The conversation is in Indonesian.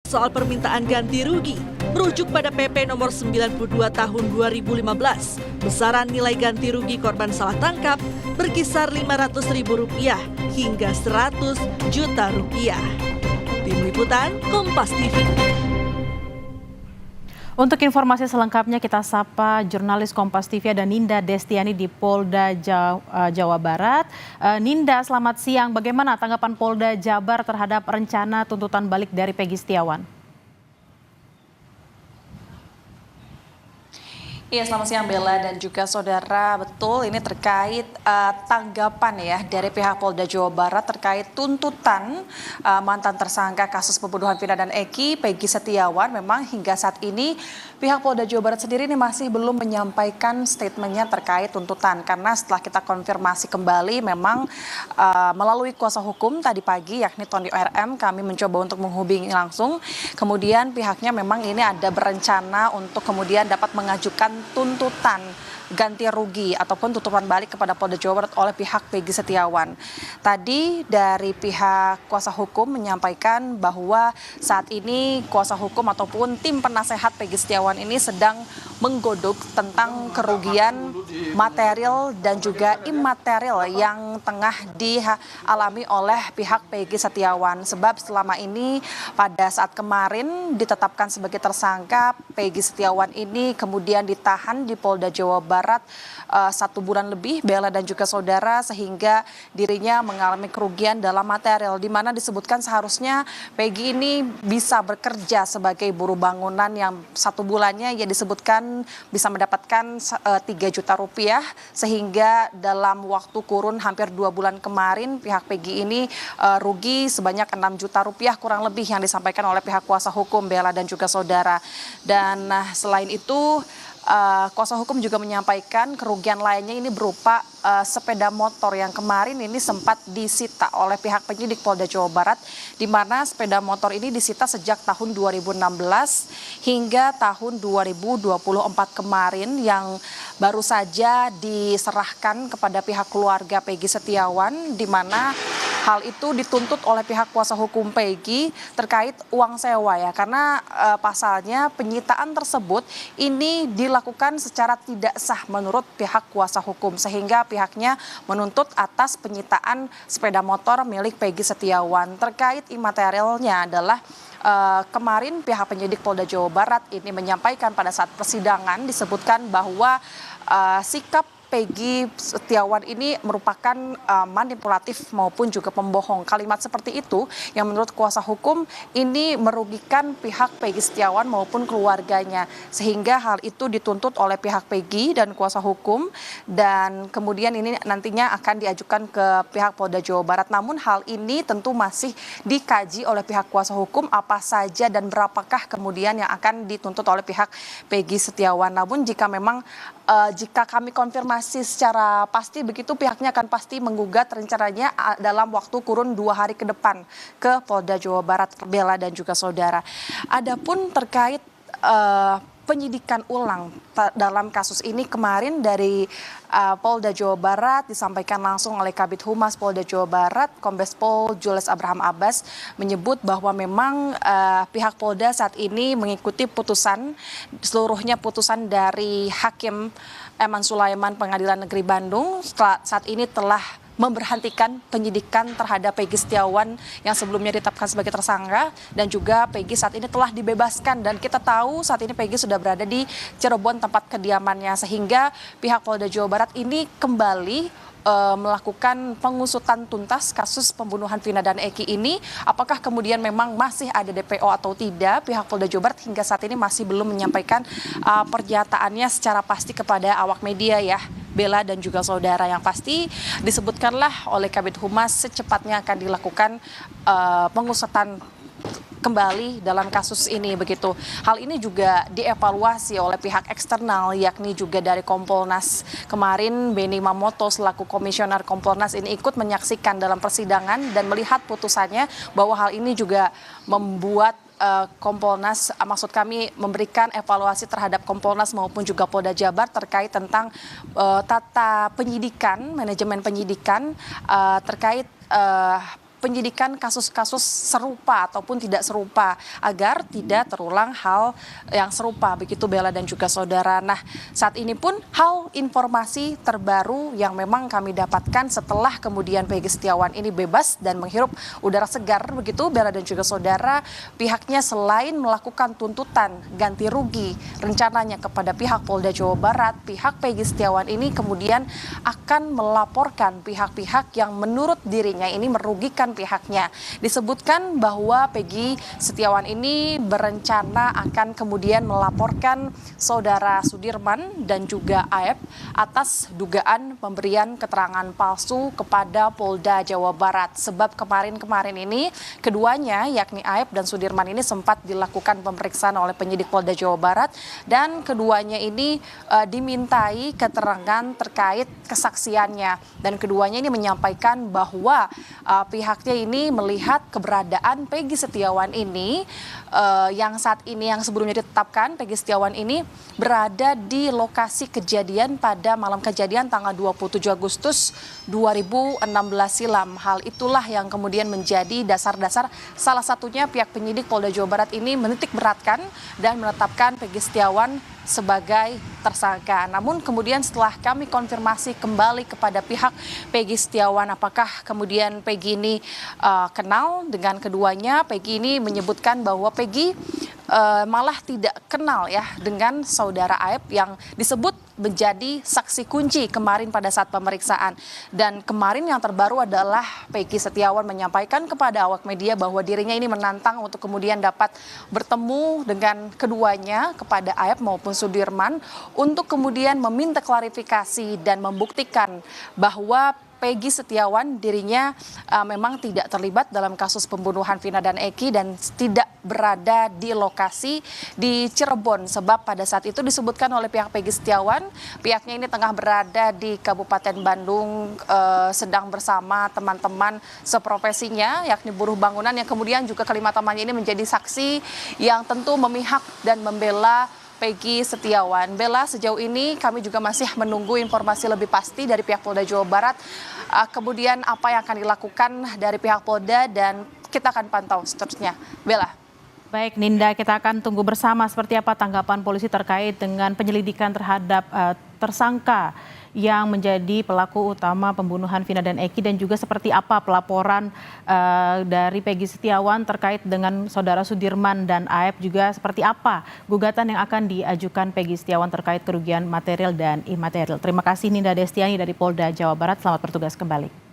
Soal permintaan ganti rugi, merujuk pada PP nomor 92 tahun 2015, besaran nilai ganti rugi korban salah tangkap berkisar Rp500.000 hingga Rp100 juta. Tim Liputan, Kompas TV. Untuk informasi selengkapnya kita sapa jurnalis Kompas TV ada Ninda Destiani di Polda Jawa Barat. Ninda, selamat siang. Bagaimana tanggapan Polda Jabar terhadap rencana tuntutan balik dari Peggy Setiawan? Iya, selamat siang Bella dan juga saudara. Betul, ini terkait tanggapan ya dari pihak Polda Jawa Barat terkait tuntutan mantan tersangka kasus pembunuhan Vina dan Eki, Peggy Setiawan. Memang hingga saat ini pihak Polda Jawa Barat sendiri ini masih belum menyampaikan statementnya terkait tuntutan. Karena setelah kita konfirmasi kembali memang melalui kuasa hukum tadi pagi yakni Tony RM kami mencoba untuk menghubungi langsung. Kemudian pihaknya memang ini ada berencana untuk kemudian dapat mengajukan tuntutan ganti rugi ataupun tuntutan balik kepada Polda Jawa Barat oleh pihak Peggy Setiawan. Tadi dari pihak kuasa hukum menyampaikan bahwa saat ini kuasa hukum ataupun tim penasehat Peggy Setiawan ini sedang menggodok tentang kerugian material dan juga imaterial yang tengah dialami oleh pihak Peggy Setiawan. Sebab selama ini pada saat kemarin ditetapkan sebagai tersangka, Peggy Setiawan ini kemudian ditahan di Polda Jawa Barat 1 bulan lebih, Bella dan juga saudara, sehingga dirinya mengalami kerugian dalam material, di mana disebutkan seharusnya Peggy ini bisa bekerja sebagai buruh bangunan yang 1 bulannya ia disebutkan bisa mendapatkan 3 juta rupiah, sehingga dalam waktu kurun hampir 2 bulan kemarin pihak Peggy ini rugi sebanyak 6 juta rupiah kurang lebih yang disampaikan oleh pihak kuasa hukum Bella dan juga saudara. Dan selain itu kuasa hukum juga menyampaikan kerugian lainnya ini berupa sepeda motor yang kemarin ini sempat disita oleh pihak penyidik Polda Jawa Barat, di mana sepeda motor ini disita sejak tahun 2016 hingga tahun 2024 kemarin, yang baru saja diserahkan kepada pihak keluarga Peggy Setiawan, di mana hal itu dituntut oleh pihak kuasa hukum Peggy terkait uang sewa ya, karena pasalnya penyitaan tersebut ini dilakukan secara tidak sah menurut pihak kuasa hukum, sehingga pihaknya menuntut atas penyitaan sepeda motor milik Peggy Setiawan. Terkait imaterialnya adalah kemarin pihak penyidik Polda Jawa Barat ini menyampaikan pada saat persidangan disebutkan bahwa sikap Peggy Setiawan ini merupakan manipulatif maupun juga pembohong. Kalimat seperti itu yang menurut kuasa hukum ini merugikan pihak Peggy Setiawan maupun keluarganya, sehingga hal itu dituntut oleh pihak Peggy dan kuasa hukum, dan kemudian ini nantinya akan diajukan ke pihak Polda Jawa Barat. Namun hal ini tentu masih dikaji oleh pihak kuasa hukum apa saja dan berapakah kemudian yang akan dituntut oleh pihak Peggy Setiawan. Namun jika memang jika kami konfirmasi secara pasti begitu, pihaknya akan pasti menggugat rencananya dalam waktu kurun 2 hari ke depan ke Polda Jawa Barat, Bella dan juga saudara. Adapun terkait penyidikan ulang dalam kasus ini, kemarin dari Polda Jawa Barat disampaikan langsung oleh Kabid Humas Polda Jawa Barat, Kombes Pol Jules Abraham Abbas, menyebut bahwa memang pihak Polda saat ini mengikuti seluruhnya putusan dari Hakim Eman Sulaiman Pengadilan Negeri Bandung saat ini telah memberhentikan penyidikan terhadap Peggy Setiawan yang sebelumnya ditetapkan sebagai tersangka, dan juga Peggy saat ini telah dibebaskan, dan kita tahu saat ini Peggy sudah berada di Cirebon tempat kediamannya, sehingga pihak Polda Jawa Barat ini kembali melakukan pengusutan tuntas kasus pembunuhan Vina dan Eki ini. Apakah kemudian memang masih ada DPO atau tidak, pihak Polda Jawa Barat hingga saat ini masih belum menyampaikan pernyataannya secara pasti kepada awak media ya, Bella dan juga saudara. Yang pasti disebutkanlah oleh Kabid Humas secepatnya akan dilakukan pengusutan kembali dalam kasus ini begitu. Hal ini juga dievaluasi oleh pihak eksternal, yakni juga dari Kompolnas. Kemarin Beni Mamoto selaku komisioner Kompolnas ini ikut menyaksikan dalam persidangan dan melihat putusannya, bahwa hal ini juga membuat Kompolnas, maksud kami memberikan evaluasi terhadap Kompolnas maupun juga Polda Jabar terkait tentang tata penyidikan, manajemen penyidikan terkait penyidikan kasus-kasus serupa ataupun tidak serupa agar tidak terulang hal yang serupa begitu Bella dan juga saudara. Nah, saat ini pun informasi terbaru yang memang kami dapatkan setelah kemudian Peggy Setiawan ini bebas dan menghirup udara segar begitu Bella dan juga saudara, pihaknya selain melakukan tuntutan ganti rugi rencananya kepada pihak Polda Jawa Barat, pihak Peggy Setiawan ini kemudian akan melaporkan pihak-pihak yang menurut dirinya ini merugikan pihaknya. Disebutkan bahwa Peggy Setiawan ini berencana akan kemudian melaporkan saudara Sudirman dan juga Aep atas dugaan pemberian keterangan palsu kepada Polda Jawa Barat. Sebab kemarin ini keduanya yakni Aep dan Sudirman ini sempat dilakukan pemeriksaan oleh penyidik Polda Jawa Barat dan keduanya ini dimintai keterangan terkait kesaksiannya dan keduanya ini menyampaikan bahwa pihaknya ini melihat keberadaan Peggy Setiawan ini yang saat ini yang sebelumnya ditetapkan Peggy Setiawan ini berada di lokasi kejadian pada malam kejadian tanggal 27 Agustus 2016 silam. Hal itulah yang kemudian menjadi dasar-dasar salah satunya pihak penyidik Polda Jawa Barat ini menitik beratkan dan menetapkan Peggy Setiawan sebagai tersangka. Namun kemudian setelah kami konfirmasi kembali kepada pihak Peggy Setiawan apakah kemudian Peggy ini kenal dengan keduanya, Peggy ini menyebutkan bahwa Peggy malah tidak kenal ya dengan saudara Aep yang disebut menjadi saksi kunci kemarin pada saat pemeriksaan. Dan kemarin yang terbaru adalah Peggy Setiawan menyampaikan kepada awak media bahwa dirinya ini menantang untuk kemudian dapat bertemu dengan keduanya kepada Aep maupun Sudirman untuk kemudian meminta klarifikasi dan membuktikan bahwa Peggy Setiawan dirinya memang tidak terlibat dalam kasus pembunuhan Vina dan Eki dan tidak berada di lokasi di Cirebon. Sebab pada saat itu disebutkan oleh pihak Peggy Setiawan, pihaknya ini tengah berada di Kabupaten Bandung sedang bersama teman-teman seprofesinya yakni buruh bangunan yang kemudian juga kelima temannya ini menjadi saksi yang tentu memihak dan membela Peggy Setiawan. Bella, sejauh ini kami juga masih menunggu informasi lebih pasti dari pihak Polda Jawa Barat. Kemudian apa yang akan dilakukan dari pihak Polda dan kita akan pantau seterusnya. Bella. Baik Ninda, kita akan tunggu bersama seperti apa tanggapan polisi terkait dengan penyelidikan terhadap tersangka yang menjadi pelaku utama pembunuhan Vina dan Eki dan juga seperti apa pelaporan dari Peggy Setiawan terkait dengan saudara Sudirman dan Aep, juga seperti apa gugatan yang akan diajukan Peggy Setiawan terkait kerugian material dan imaterial. Terima kasih Ninda Destiani dari Polda Jawa Barat, selamat bertugas kembali.